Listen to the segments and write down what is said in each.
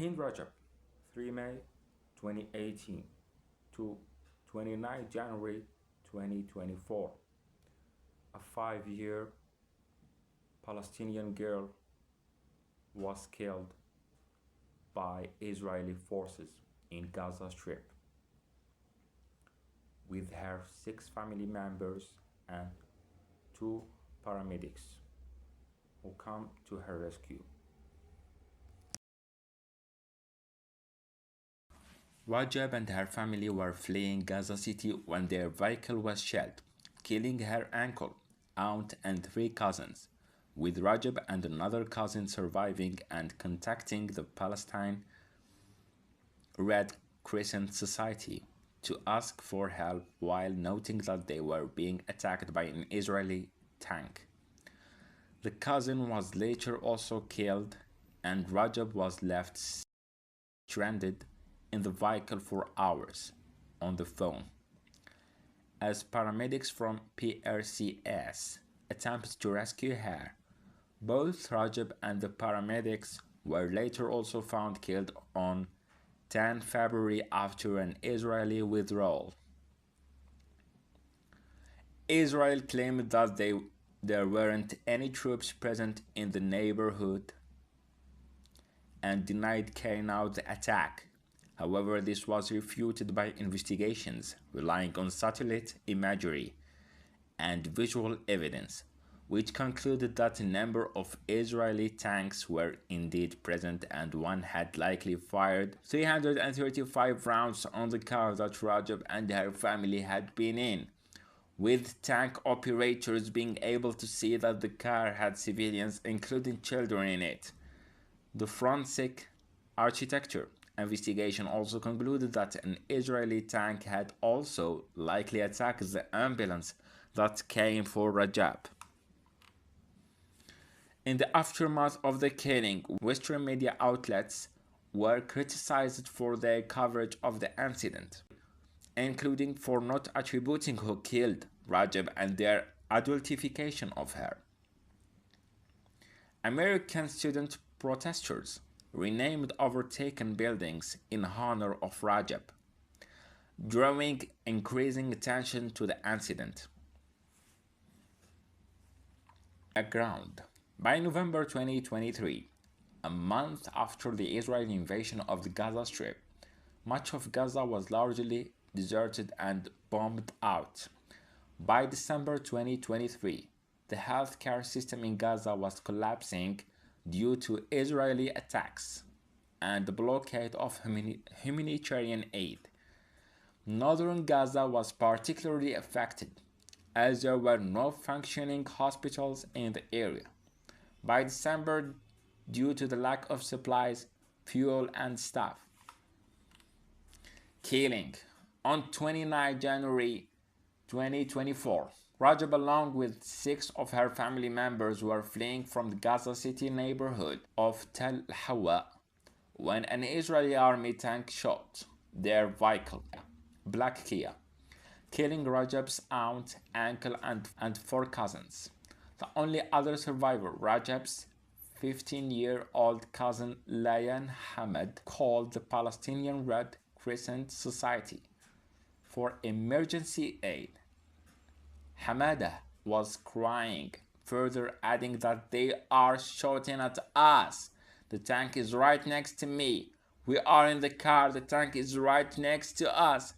hind Rajab, 3 May 2018 to 29 January 2024. A 5-year Palestinian girl was killed by Israeli forces in Gaza Strip, with her 6 family members and 2 paramedics who come to her rescue. Rajab and her family were fleeing Gaza City when their vehicle was shelled, killing her uncle, aunt, and 3 cousins, with Rajab and another cousin surviving and contacting the Palestine Red Crescent Society to ask for help while noting that they were being attacked by an Israeli tank. The cousin was later also killed, and Rajab was left stranded in the vehicle for hours on the phone, as paramedics from PRCS attempted to rescue her. Both Rajab and the paramedics were later also found killed on 10 February after an Israeli withdrawal. Israel claimed that there weren't any troops present in the neighborhood and denied carrying out the attack. However, this was refuted by investigations relying on satellite imagery and visual evidence, which concluded that a number of Israeli tanks were indeed present and one had likely fired 335 rounds on the car that Rajab and her family had been in, with tank operators being able to see that the car had civilians, including children, in it. The forensic architecture investigation also concluded that an Israeli tank had also likely attacked the ambulance that came for Rajab. In the aftermath of the killing, Western media outlets were criticized for their coverage of the incident, including for not attributing who killed Rajab and their adultification of her. American student protesters renamed overtaken buildings in honor of Rajab, drawing increasing attention to the incident. Background. By November 2023, a month after the Israeli invasion of the Gaza Strip, much of Gaza was largely deserted and bombed out. By December 2023, the healthcare system in Gaza was collapsing due to Israeli attacks and the blockade of humanitarian aid. Northern Gaza was particularly affected, as there were no functioning hospitals in the area. By December, due to the lack of supplies, fuel, and staff. Killing. On 29 January 2024, Rajab, along with 6 of her family members, were fleeing from the Gaza City neighborhood of Tel Hawa when an Israeli army tank shot their vehicle, black Kia, killing Rajab's aunt, uncle, and 4 cousins. The only other survivor, Rajab's 15-year-old cousin Layan Hamad, called the Palestinian Red Crescent Society for emergency aid. Hamada was crying, further adding that they are shooting at us. The tank is right next to me. We are in the car. The tank is right next to us.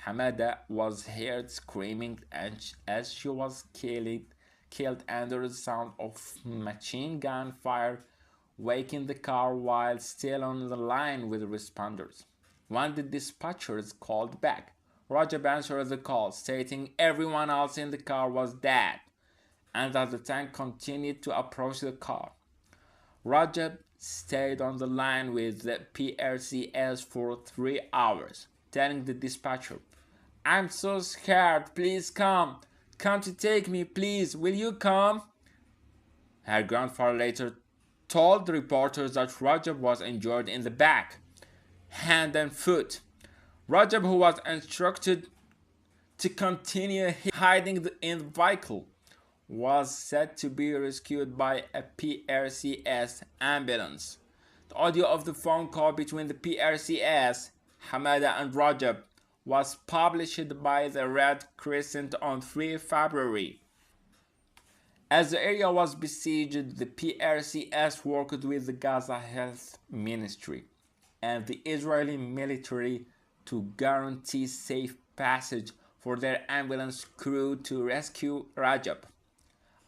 Hamada was heard screaming as she was killed under the sound of machine gun fire, waking the car while still on the line with responders. When the dispatchers called back, Rajab answered the call, stating everyone else in the car was dead and that the tank continued to approach the car. Rajab stayed on the line with the PRCS for 3 hours, telling the dispatcher, "I'm so scared, please come. Come to take me, please, will you come?" Her grandfather later told the reporters that Rajab was injured in the back, hand and foot. Rajab, who was instructed to continue hiding in the vehicle, was said to be rescued by a PRCS ambulance. The audio of the phone call between the PRCS, Hamada and Rajab was published by the Red Crescent on 3 February. As the area was besieged, the PRCS worked with the Gaza Health Ministry and the Israeli military to guarantee safe passage for their ambulance crew to rescue Rajab.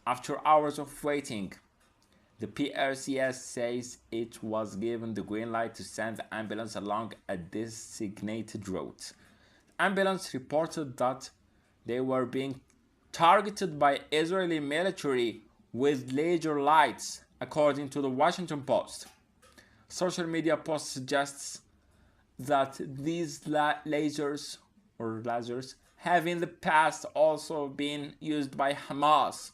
After hours of waiting, the PRCS says it was given the green light to send the ambulance along a designated route. The ambulance reported that they were being targeted by Israeli military with laser lights, according to the Washington Post. Social media post suggests that these lasers have in the past also been used by Hamas,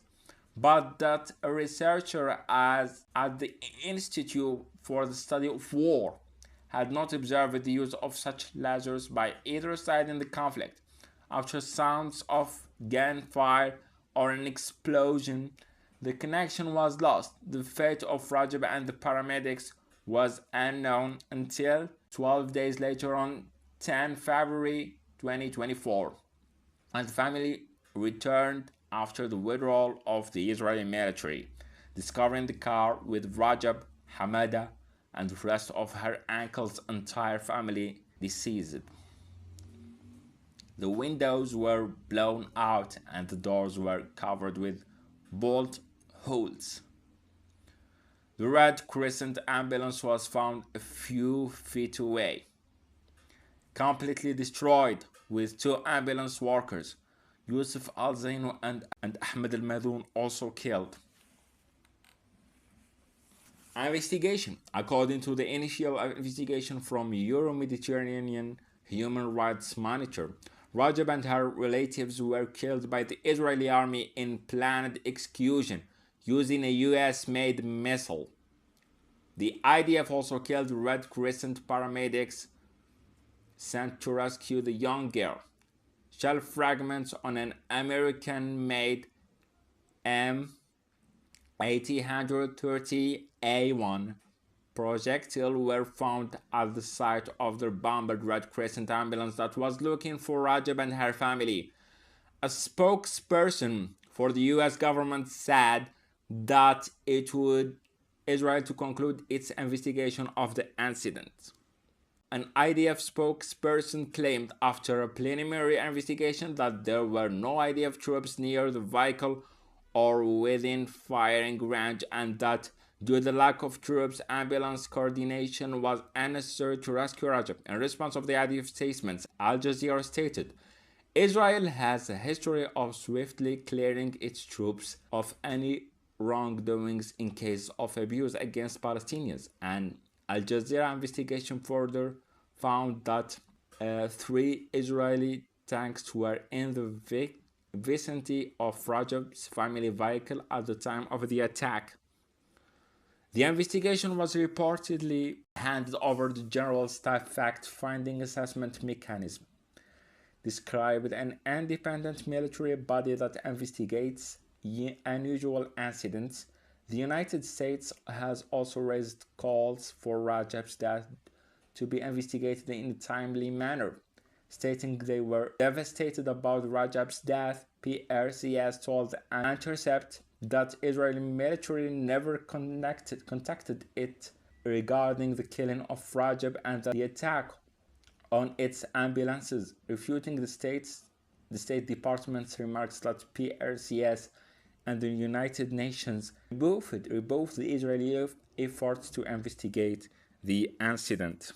but that a researcher at the Institute for the Study of War had not observed the use of such lasers by either side in the conflict. After sounds of gunfire or an explosion, the connection was lost. The fate of Rajab and the paramedics was unknown until 12 days later on 10 February 2024, and the family returned after the withdrawal of the Israeli military, discovering the car with Rajab, Hamada, and the rest of her uncle's entire family deceased. The windows were blown out and the doors were covered with bolt holes. The Red Crescent ambulance was found a few feet away, completely destroyed, with 2 ambulance workers, Yusuf Al-Zaino and Ahmed Al-Madoun, also killed. Investigation. According to the initial investigation from Euro-Mediterranean Human Rights Monitor, Rajab and her relatives were killed by the Israeli army in planned execution using a US-made missile. The IDF also killed Red Crescent paramedics sent to rescue the young girl. Shell fragments on an American-made M1830A1 projectile were found at the site of the bombed Red Crescent ambulance that was looking for Rajab and her family. A spokesperson for the US government said that it would Israel to conclude its investigation of the incident. An IDF spokesperson claimed after a preliminary investigation that there were no IDF troops near the vehicle or within firing range, and that due to the lack of troops, ambulance coordination was unnecessary to rescue Rajab. In response of the IDF statements, Al Jazeera stated, Israel has a history of swiftly clearing its troops of any wrongdoings in case of abuse against Palestinians. And Al Jazeera investigation further found that 3 Israeli tanks were in the vicinity of Rajab's family vehicle at the time of the attack. The investigation was reportedly handed over to General Staff Fact-Finding Assessment Mechanism, described an independent military body that investigates unusual incidents. The United States has also raised calls for Rajab's death to be investigated in a timely manner, stating they were devastated about Rajab's death. PRCS told The Intercept that Israeli military never contacted it regarding the killing of Rajab and the attack on its ambulances, refuting the State Department's remarks that PRCS and the United Nations rebuffed the Israeli efforts to investigate the incident.